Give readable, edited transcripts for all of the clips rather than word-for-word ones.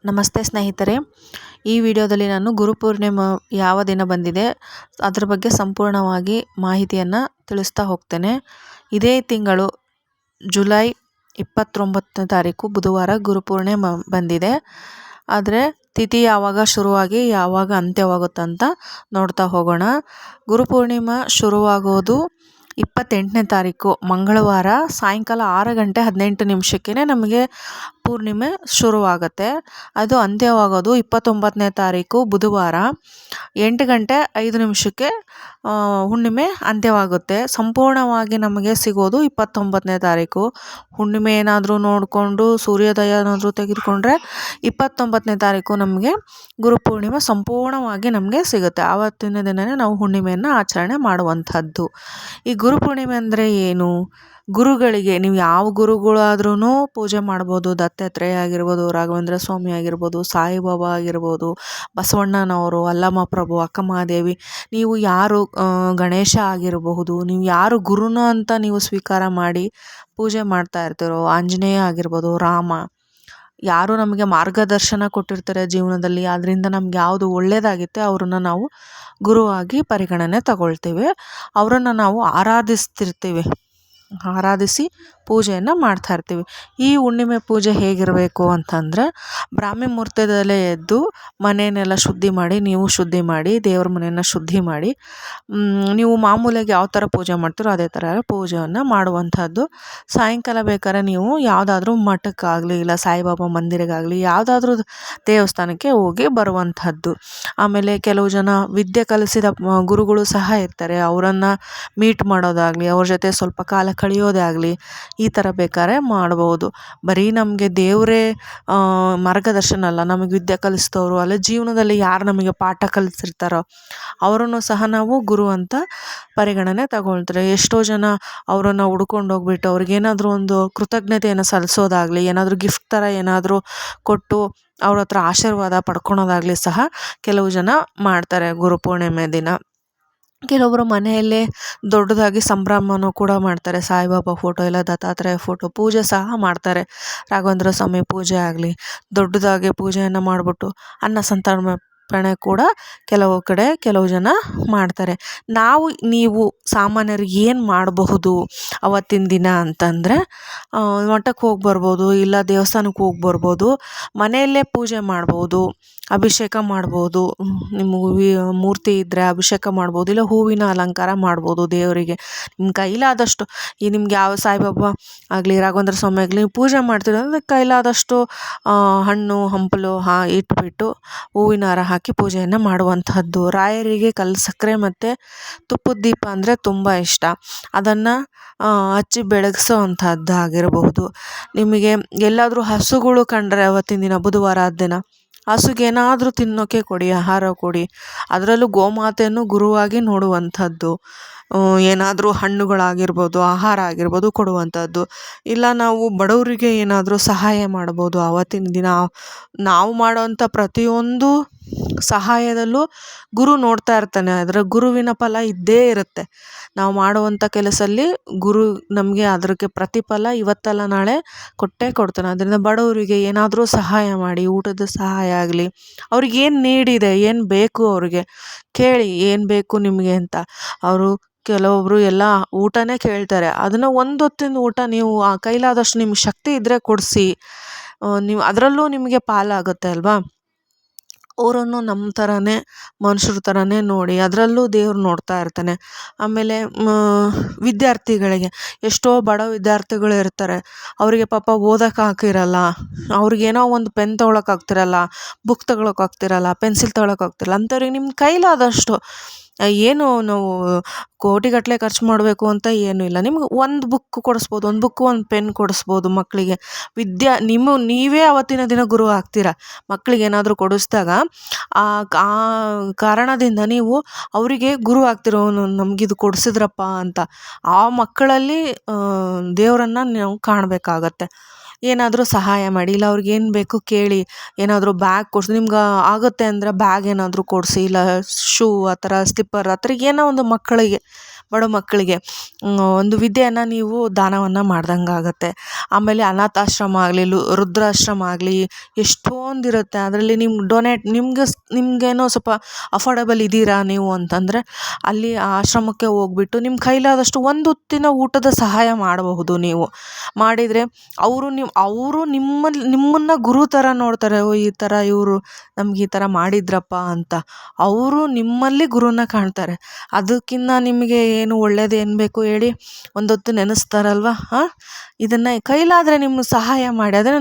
ನಮಸ್ತೆ ಸ್ನೇಹಿತರೆ, ಈ ವಿಡಿಯೋದಲ್ಲಿ ನಾನು ಗುರುಪೂರ್ಣಿಮೆ ಯಾವ ದಿನ ಬಂದಿದೆ ಅದರ ಬಗ್ಗೆ ಸಂಪೂರ್ಣವಾಗಿ ಮಾಹಿತಿಯನ್ನು ತಿಳಿಸ್ತಾ ಹೋಗ್ತೇನೆ. ಇದೇ ತಿಂಗಳು ಜುಲೈ 29ನೇ ತಾರೀಕು ಬುಧವಾರ ಗುರುಪೂರ್ಣಿಮೆ ಬಂದಿದೆ. ಆದರೆ ತಿಥಿ ಯಾವಾಗ ಶುರುವಾಗಿ ಯಾವಾಗ ಅಂತ್ಯವಾಗುತ್ತಂತ ನೋಡ್ತಾ ಹೋಗೋಣ. ಗುರುಪೂರ್ಣಿಮೆ ಶುರುವಾಗೋದು 28ನೇ ತಾರೀಕು ಮಂಗಳವಾರ ಸಾಯಂಕಾಲ 6:18 ನಮಗೆ ಪೂರ್ಣಿಮೆ ಶುರುವಾಗುತ್ತೆ. ಅದು ಅಂತ್ಯವಾಗೋದು 29ನೇ ತಾರೀಕು ಬುಧವಾರ 8:05 ಹುಣ್ಣಿಮೆ ಅಂತ್ಯವಾಗುತ್ತೆ. ಸಂಪೂರ್ಣವಾಗಿ ನಮಗೆ ಸಿಗೋದು 29ನೇ ತಾರೀಕು. ಹುಣ್ಣಿಮೆ ಏನಾದರೂ ನೋಡಿಕೊಂಡು ಸೂರ್ಯೋದಯ ಏನಾದರೂ ತೆಗೆದುಕೊಂಡ್ರೆ 29ನೇ ತಾರೀಕು ನಮಗೆ ಗುರುಪೂರ್ಣಿಮೆ ಸಂಪೂರ್ಣವಾಗಿ ನಮಗೆ ಸಿಗುತ್ತೆ. ಆವತ್ತಿನ ದಿನವೇ ನಾವು ಹುಣ್ಣಿಮೆಯನ್ನು ಆಚರಣೆ ಮಾಡುವಂಥದ್ದು. ಈ ಗುರುಪೂರ್ಣಿಮೆ ಅಂದರೆ ಏನು? ಗುರುಗಳಿಗೆ ನೀವು ಯಾವ ಗುರುಗಳಾದ್ರೂ ಪೂಜೆ ಮಾಡ್ಬೋದು. ದತ್ತಾತ್ರೇಯ ಆಗಿರ್ಬೋದು, ರಾಘವೇಂದ್ರ ಸ್ವಾಮಿ ಆಗಿರ್ಬೋದು, ಸಾಯಿಬಾಬಾ ಆಗಿರ್ಬೋದು, ಬಸವಣ್ಣನವರು, ಅಲ್ಲಮ್ಮ ಪ್ರಭು, ಅಕ್ಕಮಹಾದೇವಿ, ನೀವು ಯಾರು ಗಣೇಶ ಆಗಿರಬಹುದು, ನೀವು ಯಾರು ಗುರುನ ಅಂತ ನೀವು ಸ್ವೀಕಾರ ಮಾಡಿ ಪೂಜೆ ಮಾಡ್ತಾ ಇರ್ತೀರೋ, ಆಂಜನೇಯ ಆಗಿರ್ಬೋದು, ರಾಮ, ಯಾರು ನಮಗೆ ಮಾರ್ಗದರ್ಶನ ಕೊಟ್ಟಿರ್ತಾರೆ ಜೀವನದಲ್ಲಿ, ಅದರಿಂದ ನಮ್ಗೆ ಯಾವುದು ಒಳ್ಳೆಯದಾಗುತ್ತೆ ಅವ್ರನ್ನ ನಾವು ಗುರುವಾಗಿ ಪರಿಗಣನೆ ತಗೊಳ್ತೀವಿ. ಅವರನ್ನು ನಾವು ಆರಾಧಿಸಿ ಪೂಜೆಯನ್ನು ಮಾಡ್ತಾ ಇರ್ತೀವಿ. ಈ ಹುಣ್ಣಿಮೆ ಪೂಜೆ ಹೇಗಿರಬೇಕು ಅಂತಂದರೆ, ಬ್ರಾಹ್ಮಿ ಮುಹೂರ್ತದಲ್ಲೇ ಎದ್ದು ಮನೆಯನ್ನೆಲ್ಲ ಶುದ್ಧಿ ಮಾಡಿ, ನೀವು ಶುದ್ಧಿ ಮಾಡಿ, ದೇವ್ರ ಮನೆಯನ್ನು ಶುದ್ಧಿ ಮಾಡಿ, ನೀವು ಮಾಮೂಲಿಯಾಗಿ ಯಾವ ಥರ ಪೂಜೆ ಮಾಡ್ತೀರೋ ಅದೇ ಥರ ಪೂಜೆಯನ್ನು ಮಾಡುವಂಥದ್ದು. ಸಾಯಂಕಾಲ ಬೇಕಾದ್ರೆ ನೀವು ಯಾವುದಾದ್ರೂ ಮಠಕ್ಕಾಗಲಿ ಇಲ್ಲ ಸಾಯಿಬಾಬಾ ಮಂದಿರಗಾಗಲಿ ಯಾವುದಾದ್ರೂ ದೇವಸ್ಥಾನಕ್ಕೆ ಹೋಗಿ ಬರುವಂಥದ್ದು. ಆಮೇಲೆ ಕೆಲವು ಜನ ವಿದ್ಯೆ ಕಲಿಸಿದ ಗುರುಗಳು ಸಹ ಇರ್ತಾರೆ. ಅವರನ್ನು ಮೀಟ್ ಮಾಡೋದಾಗಲಿ, ಅವ್ರ ಜೊತೆ ಸ್ವಲ್ಪ ಕಾಲ ಕಳೆಯೋದೇ ಆಗಲಿ, ಈ ಥರ ಬೇಕಾದ್ರೆ ಮಾಡ್ಬೋದು. ಬರೀ ನಮಗೆ ದೇವರೇ ಮಾರ್ಗದರ್ಶನ ಅಲ್ಲ, ನಮಗೆ ವಿದ್ಯೆ ಕಲಿಸಿದವರು ಅಲ್ಲ, ಜೀವನದಲ್ಲಿ ಯಾರು ನಮಗೆ ಪಾಠ ಕಲಿಸಿರ್ತಾರೋ ಅವರನ್ನು ಸಹ ನಾವು ಗುರು ಅಂತ ಪರಿಗಣನೆ ತಗೊಳ್ತಾರೆ. ಎಷ್ಟೋ ಜನ ಅವರನ್ನು ಹುಡ್ಕೊಂಡು ಹೋಗ್ಬಿಟ್ಟು ಅವ್ರಿಗೇನಾದರೂ ಒಂದು ಕೃತಜ್ಞತೆಯನ್ನು ಸಲ್ಲಿಸೋದಾಗಲಿ, ಏನಾದರೂ ಗಿಫ್ಟ್ ಥರ ಏನಾದರೂ ಕೊಟ್ಟು ಅವ್ರ ಹತ್ರ ಆಶೀರ್ವಾದ ಪಡ್ಕೊಳೋದಾಗಲಿ ಸಹ ಕೆಲವು ಜನ ಮಾಡ್ತಾರೆ ಗುರುಪೂರ್ಣಿಮೆ ದಿನ. ಕೆಲವೊಬ್ಬರು ಮನೆಯಲ್ಲೇ ದೊಡ್ಡದಾಗಿ ಸಂಭ್ರಮನೂ ಕೂಡ ಮಾಡ್ತಾರೆ. ಸಾಯಿಬಾಬಾ ಫೋಟೋ ಇಲ್ಲ ದತ್ತಾತ್ರೇಯ ಫೋಟೋ ಪೂಜೆ ಸಹ ಮಾಡ್ತಾರೆ. ರಾಘವೇಂದ್ರ ಸ್ವಾಮಿ ಪೂಜೆ ಆಗಲಿ ದೊಡ್ಡದಾಗಿ ಪೂಜೆಯನ್ನು ಮಾಡಿಬಿಟ್ಟು ಅನ್ನ ಸಂತರ್ಪಣೆ ಕೂಡ ಕೆಲವು ಜನ ಮಾಡ್ತಾರೆ. ನೀವು ಸಾಮಾನ್ಯರು ಏನು ಮಾಡಬಹುದು ಅವತ್ತಿನ ದಿನ ಅಂತಂದರೆ, ಮಠಕ್ಕೆ ಹೋಗಿ ಬರ್ಬೋದು, ಇಲ್ಲ ದೇವಸ್ಥಾನಕ್ಕೆ ಹೋಗಿ ಬರ್ಬೋದು, ಮನೆಯಲ್ಲೇ ಪೂಜೆ ಮಾಡ್ಬೋದು, ಅಭಿಷೇಕ ಮಾಡ್ಬೋದು. ನಿಮಗೆ ಮೂರ್ತಿ ಇದ್ದರೆ ಅಭಿಷೇಕ ಮಾಡ್ಬೋದು, ಇಲ್ಲ ಹೂವಿನ ಅಲಂಕಾರ ಮಾಡ್ಬೋದು ದೇವರಿಗೆ. ನಿಮ್ಮ ಕೈಲಾದಷ್ಟು ನಿಮ್ಗೆ ಯಾವ ಸಾಯಿಬಾಬಾ ಆಗಲಿ ರಾಘವೇಂದ್ರ ಸ್ವಾಮಿ ಆಗಲಿ ನೀವು ಪೂಜೆ ಮಾಡ್ತೀರ ಅಂದರೆ ಕೈಲಾದಷ್ಟು ಹಣ್ಣು ಹಂಪಲು ಇಟ್ಬಿಟ್ಟು ಹೂವಿನ ಹಾರ ಹಾಕಿ ಪೂಜೆಯನ್ನು ಮಾಡುವಂಥದ್ದು. ರಾಯರಿಗೆ ಕಲ್ಲು ಸಕ್ಕರೆ ಮತ್ತು ತುಪ್ಪದ ದೀಪ ಅಂದರೆ ತುಂಬ ಇಷ್ಟ. ಅದನ್ನು ಹಚ್ಚಿ ಬೆಳಗಿಸೋ ಅಂಥದ್ದಾಗಿರಬಹುದು. ನಿಮಗೆ ಎಲ್ಲಾದರೂ ಹಸುಗಳು ಕಂಡ್ರೆ ಅವತ್ತಿನ ದಿನ ಬುಧವಾರ ದಿನ ಹಸುಗೇನಾದರೂ ತಿನ್ನೋಕ್ಕೆ ಕೊಡಿ, ಆಹಾರ ಕೊಡಿ. ಅದರಲ್ಲೂ ಗೋಮಾತೆಯನ್ನು ಗುರುವಾಗಿ ನೋಡುವಂಥದ್ದು. ಏನಾದರೂ ಹಣ್ಣುಗಳಾಗಿರ್ಬೋದು, ಆಹಾರ ಆಗಿರ್ಬೋದು ಕೊಡುವಂಥದ್ದು. ಇಲ್ಲ ನಾವು ಬಡವರಿಗೆ ಏನಾದರೂ ಸಹಾಯ ಮಾಡ್ಬೋದು. ಆವತ್ತಿನ ದಿನ ನಾವು ಮಾಡೋವಂಥ ಪ್ರತಿಯೊಂದು ಸಹಾಯದಲ್ಲೂ ಗುರು ನೋಡ್ತಾ ಇರ್ತಾನೆ. ಅದರ ಗುರುವಿನ ಫಲ ಇದ್ದೇ ಇರುತ್ತೆ. ನಾವು ಮಾಡುವಂಥ ಕೆಲಸದಲ್ಲಿ ಗುರು ನಮಗೆ ಅದಕ್ಕೆ ಪ್ರತಿಫಲ ಇವತ್ತಲ್ಲ ನಾಳೆ ಕೊಟ್ಟೇ ಕೊಡ್ತಾನೆ. ಅದರಿಂದ ಬಡವರಿಗೆ ಏನಾದರೂ ಸಹಾಯ ಮಾಡಿ, ಊಟದ ಸಹಾಯ ಆಗಲಿ, ಅವ್ರಿಗೇನು ನೀಡಿದೆ, ಏನು ಬೇಕು ಅವ್ರಿಗೆ ಕೇಳಿ, ಏನು ಬೇಕು ನಿಮಗೆ ಅಂತ. ಕೆಲವೊಬ್ಬರು ಎಲ್ಲ ಊಟನೇ ಕೇಳ್ತಾರೆ. ಅದನ್ನು ಒಂದು ಹೊತ್ತಿನ ಊಟ ನೀವು ಕೈಲಾದಷ್ಟು ನಿಮ್ಗೆ ಶಕ್ತಿ ಇದ್ದರೆ ಕೊಡಿಸಿ. ನೀವು ಅದರಲ್ಲೂ ನಿಮಗೆ ಪಾಲಾಗುತ್ತೆ ಅಲ್ವಾ. ಅವರನ್ನು ನಮ್ಮ ಥರನೇ ಮನುಷ್ಯರ ಥರನೇ ನೋಡಿ, ಅದರಲ್ಲೂ ದೇವ್ರು ನೋಡ್ತಾ ಇರ್ತಾನೆ. ಆಮೇಲೆ ವಿದ್ಯಾರ್ಥಿಗಳಿಗೆ ಎಷ್ಟೋ ಬಡ ವಿದ್ಯಾರ್ಥಿಗಳು ಇರ್ತಾರೆ. ಅವರಿಗೆ ಪಾಪ ಓದೋಕೆ ಹಾಕಿರಲ್ಲ, ಅವ್ರಿಗೇನೋ ಒಂದು ಪೆನ್ ತೊಗೊಳಕ್ಕಾಗ್ತಿರಲ್ಲ, ಬುಕ್ ತೊಗೊಳಕ್ಕಾಗ್ತಿರಲ್ಲ, ಪೆನ್ಸಿಲ್ ತೊಗೊಳಕ್ಕಾಗ್ತಿರಲ್ಲ. ಅಂಥವ್ರಿಗೆ ನಿಮ್ಮ ಕೈಲಾದಷ್ಟು ಏನು ನಾವು ಕೋಟಿಗಟ್ಟಲೆ ಖರ್ಚು ಮಾಡಬೇಕು ಅಂತ ಏನೂ ಇಲ್ಲ. ನಿಮ್ಗೆ ಒಂದು ಬುಕ್ ಕೊಡಿಸ್ಬೋದು, ಒಂದು ಬುಕ್ಕು ಒಂದು ಪೆನ್ ಕೊಡಿಸ್ಬೋದು ಮಕ್ಕಳಿಗೆ. ನೀವೇ ಅವತ್ತಿನ ದಿನ ಗುರು ಆಗ್ತೀರ. ಮಕ್ಕಳಿಗೆ ಏನಾದರೂ ಕೊಡಿಸ್ದಾಗ ಆ ಕಾರಣದಿಂದ ನೀವು ಅವರಿಗೆ ಗುರು ಆಗ್ತಿರೋ, ನಮಗಿದು ಕೊಡಿಸಿದ್ರಪ್ಪ ಅಂತ. ಆ ಮಕ್ಕಳಲ್ಲಿ ದೇವರನ್ನು ನಾವು ಕಾಣಬೇಕಾಗತ್ತೆ. ಏನಾದರೂ ಸಹಾಯ ಮಾಡಿ, ಇಲ್ಲ ಅವ್ರಿಗೇನು ಬೇಕು ಕೇಳಿ, ಏನಾದರೂ ಬ್ಯಾಗ್ ಕೊಡಿಸಿ, ನಿಮ್ಗೆ ಆಗುತ್ತೆ ಅಂದರೆ ಬ್ಯಾಗ್ ಏನಾದರೂ ಕೊಡಿಸಿ, ಇಲ್ಲ ಶೂ ಆ ಥರ ಸ್ಲಿಪ್ಪರ್ ಆ ಥರ ಏನೋ ಒಂದು ಮಕ್ಕಳಿಗೆ ಬಡ ಮಕ್ಕಳಿಗೆ ಒಂದು ವಿದ್ಯೆಯನ್ನು ನೀವು ದಾನವನ್ನು ಮಾಡ್ದಂಗೆ ಆಗುತ್ತೆ. ಆಮೇಲೆ ಅನಾಥಾಶ್ರಮ ಆಗಲಿ ವೃದ್ಧಾಶ್ರಮ ಆಗಲಿ ಎಷ್ಟೊಂದಿರುತ್ತೆ. ಅದರಲ್ಲಿ ನಿಮಗೇನೋ ಸ್ವಲ್ಪ ಅಫೋರ್ಡಬಲ್ ಇದ್ದೀರಾ ನೀವು ಅಂತಂದರೆ ಅಲ್ಲಿ ಆ ಆಶ್ರಮಕ್ಕೆ ಹೋಗ್ಬಿಟ್ಟು ನಿಮ್ಮ ಕೈಲಾದಷ್ಟು ಒಂದು ಹೊತ್ತಿನ ಊಟದ ಸಹಾಯ ಮಾಡಬಹುದು. ನೀವು ಮಾಡಿದರೆ ಅವರು ನಿಮ್ಮನ್ನು ಗುರು ಥರ ನೋಡ್ತಾರೆ. ಓ ಈ ಥರ ಇವರು ನಮ್ಗೆ ಈ ಥರ ಮಾಡಿದ್ರಪ್ಪ ಅಂತ ಅವರು ನಿಮ್ಮಲ್ಲಿ ಗುರುನ ಕಾಣ್ತಾರೆ. ಅದಕ್ಕಿಂತ ನಿಮಗೆ ಏನು ಒಳ್ಳೇದೇನು ಬೇಕು ಹೇಳಿ, ಒಂದೊತ್ತು ನೆನೆಸ್ತಾರಲ್ವ. ಇದನ್ನು ಕೈಲಾದರೆ ನಿಮ್ಗೆ ಸಹಾಯ ಮಾಡಿ. ಆದರೆ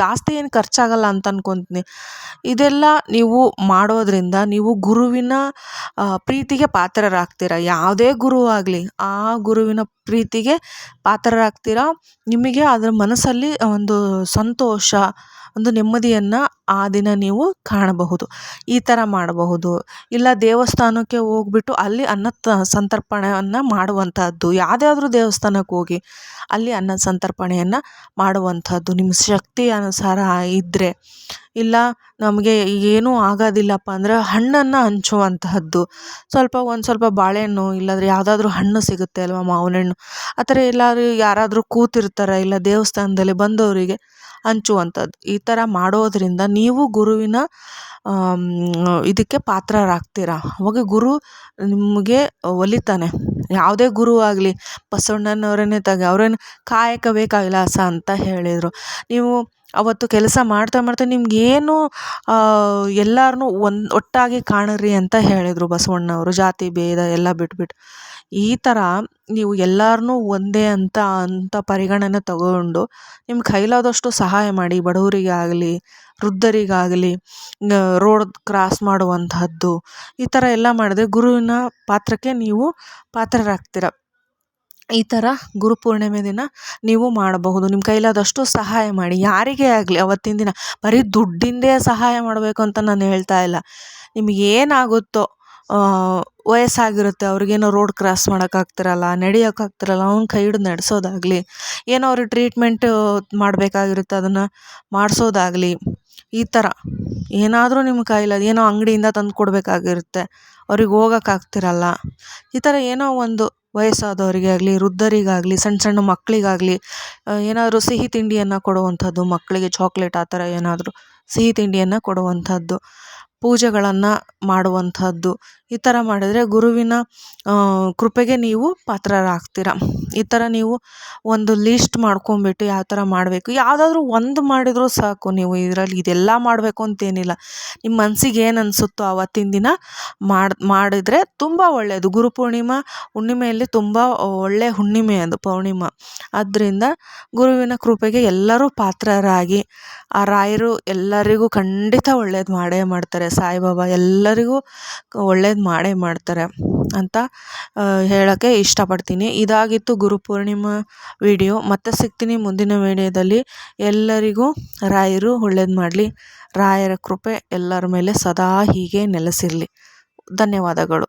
ಜಾಸ್ತಿ ಏನು ಖರ್ಚಾಗಲ್ಲ ಅಂತ ಅನ್ಕೊತೀನಿ. ಇದೆಲ್ಲ ನೀವು ಮಾಡೋದ್ರಿಂದ ನೀವು ಗುರುವಿನ ಪ್ರೀತಿಗೆ ಪಾತ್ರರಾಗ್ತೀರ. ಯಾವುದೇ ಗುರು ಆಗಲಿ ಆ ಗುರುವಿನ ಪ್ರೀತಿಗೆ ಪಾತ್ರರಾಗ್ತೀರ. ನಿಮಗೆ ಅದರ ಮನಸ್ಸಲ್ಲಿ ಒಂದು ಸಂತೋಷ, ಒಂದು ನೆಮ್ಮದಿಯನ್ನು ಆ ದಿನ ನೀವು ಕಾಣಬಹುದು. ಈ ಥರ ಮಾಡಬಹುದು. ಇಲ್ಲ ದೇವಸ್ಥಾನಕ್ಕೆ ಹೋಗ್ಬಿಟ್ಟು ಅಲ್ಲಿ ಸಂತರ್ಪಣೆಯನ್ನು ಮಾಡುವಂಥದ್ದು. ಯಾವುದಾದ್ರೂ ದೇವಸ್ಥಾನಕ್ಕೆ ಹೋಗಿ ಅಲ್ಲಿ ಸಂತರ್ಪಣೆಯನ್ನು ಮಾಡುವಂಥದ್ದು ನಿಮ್ಮ ಶಕ್ತಿ ಅನುಸಾರ ಇದ್ದರೆ. ಇಲ್ಲ ನಮಗೆ ಏನೂ ಆಗೋದಿಲ್ಲಪ್ಪ ಅಂದರೆ ಹಣ್ಣನ್ನು ಹಂಚುವಂತಹದ್ದು. ಒಂದು ಸ್ವಲ್ಪ ಬಾಳೆಹಣ್ಣು ಇಲ್ಲಾಂದರೆ ಯಾವುದಾದ್ರೂ ಹಣ್ಣು ಸಿಗುತ್ತೆ ಅಲ್ವ, ಮಾವಿನ ಹಣ್ಣು, ಆ ಥರ ಎಲ್ಲಾದ್ರೂ ಯಾರಾದರೂ ಕೂತಿರ್ತಾರೆ ಇಲ್ಲ ದೇವಸ್ಥಾನದಲ್ಲಿ ಬಂದವರಿಗೆ ಹಂಚುವಂಥದ್ದು. ಈ ಥರ ಮಾಡೋದರಿಂದ ನೀವು ಗುರುವಿನ ಇದಕ್ಕೆ ಪಾತ್ರರಾಗ್ತೀರ. ಅವಾಗ ಗುರು ನಿಮಗೆ ಒಲಿತಾನೆ. ಯಾವುದೇ ಗುರು ಆಗಲಿ, ಬಸವಣ್ಣನವರನ್ನೇ ಅವ್ರೇನು ಕಾಯಕವೇ ಕೈಲಾಸ ಅಂತ ಹೇಳಿದರು. ನೀವು ಅವತ್ತು ಕೆಲಸ ಮಾಡ್ತಾ ನಿಮಗೇನು ಎಲ್ಲರನ್ನೂ ಒಟ್ಟಾಗಿ ಕಾಣಿರಿ ಅಂತ ಹೇಳಿದರು ಬಸವಣ್ಣವರು. ಜಾತಿ ಭೇದ ಎಲ್ಲ ಬಿಟ್ಬಿಟ್ಟು ಈ ಥರ ನೀವು ಎಲ್ಲರನ್ನೂ ಒಂದೇ ಅಂತ ಪರಿಗಣನೆ ತಗೊಂಡು ನಿಮ್ಮ ಕೈಲಾದಷ್ಟು ಸಹಾಯ ಮಾಡಿ. ಬಡವರಿಗಾಗಲಿ ವೃದ್ಧರಿಗಾಗಲಿ ರೋಡ್ ಕ್ರಾಸ್ ಮಾಡುವಂತಹದ್ದು. ಈ ಥರ ಎಲ್ಲ ಮಾಡಿದ್ರೆ ಗುರುವಿನ ಪಾತ್ರಕ್ಕೆ ನೀವು ಪಾತ್ರರಾಗ್ತೀರ. ಈ ಥರ ಗುರುಪೂರ್ಣಿಮೆ ದಿನ ನೀವು ಮಾಡಬಹುದು. ನಿಮ್ಮ ಕೈಲಾದಷ್ಟು ಸಹಾಯ ಮಾಡಿ. ಯಾರಿಗೇ ಆಗಲಿ ಅವತ್ತಿನ ದಿನ ಬರೀ ದುಡ್ಡಿಂದೇ ಸಹಾಯ ಮಾಡಬೇಕು ಅಂತ ನಾನು ಹೇಳ್ತಾ ಇಲ್ಲ. ನಿಮಗೇನಾಗುತ್ತೋ, ವಯಸ್ಸಾಗಿರುತ್ತೆ ಅವ್ರಿಗೇನೋ ರೋಡ್ ಕ್ರಾಸ್ ಮಾಡೋಕ್ಕಾಗ್ತಿರಲ್ಲ, ನಡೆಯೋಕ್ಕಾಗ್ತಿರಲ್ಲ, ಅವ್ನ ಕೈ ಹಿಡಿದು ನಡೆಸೋದಾಗಲಿ, ಏನೋ ಅವ್ರಿಗೆ ಟ್ರೀಟ್ಮೆಂಟ್ ಮಾಡಬೇಕಾಗಿರುತ್ತೆ ಅದನ್ನು ಮಾಡಿಸೋದಾಗಲಿ. ಈ ಥರ ಏನಾದರೂ ನಿಮ್ಮ ಕೈಲಾದ ಏನೋ ಅಂಗಡಿಯಿಂದ ತಂದು ಕೊಡಬೇಕಾಗಿರುತ್ತೆ, ಅವ್ರಿಗೆ ಹೋಗೋಕ್ಕಾಗ್ತಿರಲ್ಲ. ಈ ಥರ ಏನೋ ಒಂದು ವಯಸ್ಸಾದವರಿಗೆ ಆಗಲಿ ವೃದ್ಧರಿಗಾಗಲಿ ಸಣ್ಣ ಮಕ್ಕಳಿಗಾಗಲಿ ಏನಾದರೂ ಸಿಹಿ ತಿಂಡಿಯನ್ನು ಕೊಡುವಂಥದ್ದು, ಮಕ್ಕಳಿಗೆ ಚಾಕ್ಲೇಟ್ ಆ ಥರ ಏನಾದರೂ ಸಿಹಿ ತಿಂಡಿಯನ್ನು ಕೊಡುವಂಥದ್ದು, ಪೂಜೆಗಳನ್ನು ಮಾಡುವಂಥದ್ದು. ಈ ಥರ ಮಾಡಿದರೆ ಗುರುವಿನ ಕೃಪೆಗೆ ನೀವು ಪಾತ್ರರಾಗ್ತೀರ. ಈ ಥರ ನೀವು ಒಂದು ಲೀಸ್ಟ್ ಮಾಡ್ಕೊಂಬಿಟ್ಟು ಯಾವ ಥರ ಮಾಡಬೇಕು, ಯಾವುದಾದ್ರೂ ಒಂದು ಮಾಡಿದರೂ ಸಾಕು. ನೀವು ಇದರಲ್ಲಿ ಇದೆಲ್ಲ ಮಾಡಬೇಕು ಅಂತೇನಿಲ್ಲ. ನಿಮ್ಮ ಮನಸ್ಸಿಗೆ ಏನು ಅನಿಸುತ್ತೋ ಆವತ್ತಿನ ದಿನ ಮಾಡಿದರೆ ತುಂಬ ಒಳ್ಳೆಯದು. ಗುರುಪೂರ್ಣಿಮಾ ಹುಣ್ಣಿಮೆಯಲ್ಲಿ ತುಂಬ ಒಳ್ಳೆಯ ಹುಣ್ಣಿಮೆ ಅದು ಪೌರ್ಣಿಮಾ. ಆದ್ದರಿಂದ ಗುರುವಿನ ಕೃಪೆಗೆ ಎಲ್ಲರೂ ಪಾತ್ರರಾಗಿ ಆ ರಾಯರು ಎಲ್ಲರಿಗೂ ಖಂಡಿತ ಒಳ್ಳೇದು ಮಾಡೇ ಮಾಡ್ತಾರೆ. ಸಾಯಿಬಾಬಾ ಎಲ್ಲರಿಗೂ ಒಳ್ಳೇದು ಮಾಡೇ ಮಾಡ್ತಾರೆ ಅಂತ ಹೇಳೋಕ್ಕೆ ಇಷ್ಟಪಡ್ತೀನಿ. ಇದಾಗಿತ್ತು ಗುರುಪೂರ್ಣಿಮಾ ವಿಡಿಯೋ. ಮತ್ತೆ ಸಿಗ್ತೀನಿ ಮುಂದಿನ ವಿಡಿಯೋದಲ್ಲಿ. ಎಲ್ಲರಿಗೂ ರಾಯರು ಒಳ್ಳೇದು ಮಾಡಲಿ. ರಾಯರ ಕೃಪೆ ಎಲ್ಲರ ಮೇಲೆ ಸದಾ ಹೀಗೆ ನೆಲೆಸಿರಲಿ. ಧನ್ಯವಾದಗಳು.